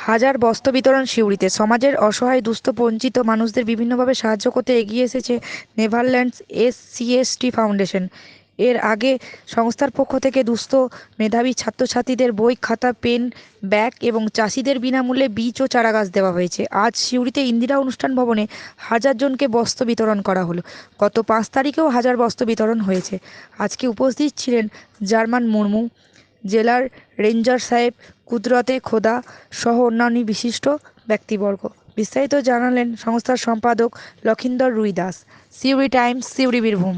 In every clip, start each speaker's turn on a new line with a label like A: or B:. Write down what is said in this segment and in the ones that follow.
A: হাজার বস্ত্র বিতরণ সিউড়িতে। সমাজের অসহায় দুস্থ বঞ্চিত মানুষদের বিভিন্নভাবে সাহায্য করতে এগিয়ে এসেছে নেভারল্যান্ডস SCST ফাউন্ডেশন। এর আগে সংস্থার পক্ষ থেকে দুস্থ মেধাবী ছাত্রছাত্রীদের বই, খাতা, পেন, ব্যাগ এবং চাষিদের বিনামূল্যে বীজ ও চারাগাছ দেওয়া হয়েছে। আজ সিউড়িতে ইন্দিরা অনুষ্ঠান ভবনে 1000 জনকে বস্ত্র বিতরণ করা হলো। গত 5 তারিখেও 1000 বস্ত্র বিতরণ হয়েছে। আজকে উপস্থিত ছিলেন জার্মান মুর্মু, জেলার রেঞ্জার সাহেব কুদরতে খোদা সহ অন্যান্য বিশিষ্ট ব্যক্তিবর্গ। বিস্তারিত জানালেন সংস্থার সম্পাদক লক্ষিন্দর রুই দাস। সিউড়ি টাইমস, সিউড়ি, বীরভূম।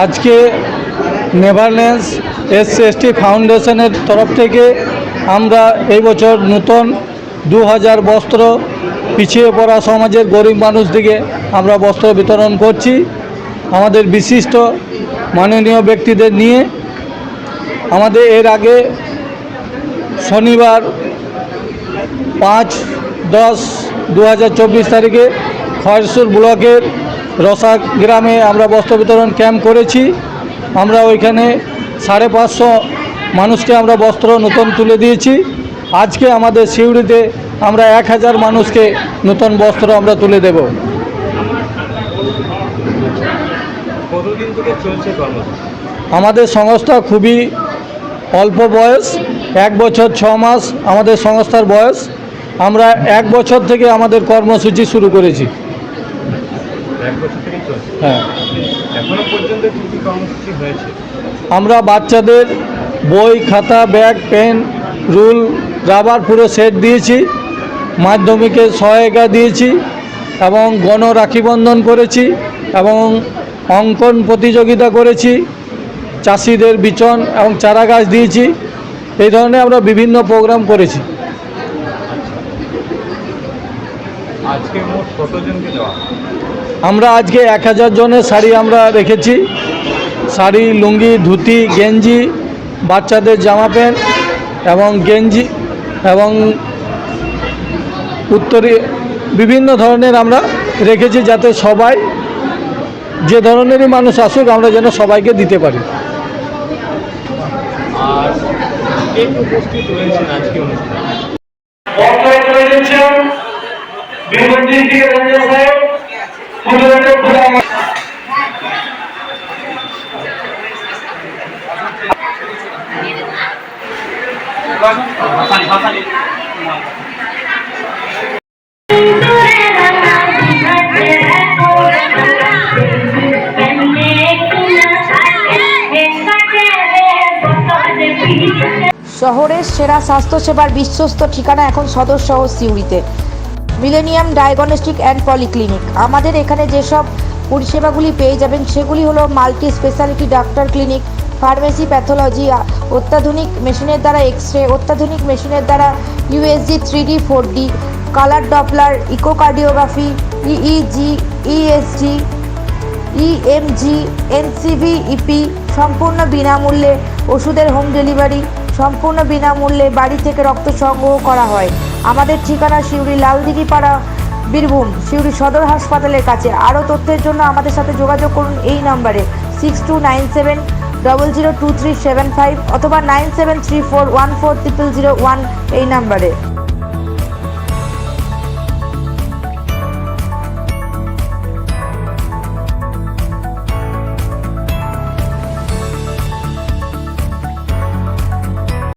B: আজকে নেভারল্যান্ডস SCST ফাউন্ডেশনের তরফ থেকে আমরা এই বছর নতুন 2000 বস্ত্র পিছিয়ে পড়া সমাজের গরিব মানুষদিকে আমরা বস্ত্র বিতরণ করছি। আমাদের বিশিষ্ট মাননীয় ব্যক্তিদের নিয়ে আমাদের এর আগে শনিবার 5-10-2024 তারিখে খয়রসুর ব্লকের রসা গ্রামে আমরা বস্ত্র বিতরণ ক্যাম্প করেছি। আমরা ওইখানে 550 মানুষকে আমরা বস্ত্র নতুন তুলে দিয়েছি। আজকে আমাদের সিউড়িতে আমরা 1000 মানুষকে নতুন বস্ত্র আমরা তুলে দেব।
C: কতদিন থেকে চলছে কর্মসূচি?
B: আমাদের সংস্থা খুবই অল্প বয়স, 1 বছর 6 মাস আমাদের সংস্থার বয়স। আমরা 1 বছর থেকে আমাদের কর্মসূচি শুরু করেছি।
C: 1 বছর থেকে চলছে?
B: হ্যাঁ।
C: এখনো পর্যন্ত কী কী কর্মসূচি হয়েছে?
B: আমরা বাচ্চাদের বই, খাতা, ব্যাগ, পেন, রুল, রাবার পুরো সেট দিয়েছি। মাধ্যমিকে সহায়িকা দিয়েছি এবং গণ রাখি বন্ধন করেছি এবং অঙ্কন প্রতিযোগিতা করেছি। চাষিদের বিচন এবং চারা গাছ দিয়েছি। এই ধরনের আমরা বিভিন্ন প্রোগ্রাম করেছি।
C: আজকে মোট কতজনকে দেওয়া?
B: আমরা আজকে 1000 জনের শাড়ি আমরা রেখেছি। শাড়ি, লুঙ্গি, ধুতি, গেঞ্জি, বাচ্চাদের জামা প্যান্ট এবং গেঞ্জি এবং উত্তরে বিভিন্ন ধরনের আমরা রেখেছি, যাতে সবাই যে ধরনেরই মানুষ আসুক আমরা যেন সবাইকে দিতে পারি।
C: আর কে উপস্থিত রয়েছেন আজকে অনুষ্ঠানে?
A: শহরের সেরা স্বাস্থ্যসেবার বিশ্বস্ত ঠিকানা এখন সদর শহর সিউড়িতে। Millennium diagnostic and polyclinic. আমাদের এখানে যেসব পরিষেবাগুলি পেয়ে যাবেন সেগুলি হলো multi speciality doctor clinic, pharmacy, pathology, অত্যাধুনিক মেশিনের দ্বারা এক্স-রে, অত্যাধুনিক মেশিনের দ্বারা USG, 3D, 4D, colour Doppler, echocardiography, EEG, ESG, EMG, NCV, EP, সম্পূর্ণ বিনামূল্যে ওষুধের হোম ডেলিভারি, সম্পূর্ণ বিনামূল্যে বাড়ি থেকে রক্ত সংগ্রহ করা হয়। আমাদের ঠিকানা সিউড়ি লালদিঘিপাড়া, বীরভূম, সিউড়ি সদর হাসপাতালের কাছে। আরও তথ্যের জন্য আমাদের সাথে যোগাযোগ করুন এই নম্বরে 6297002375 অথবা 9734140001 এই নম্বরে।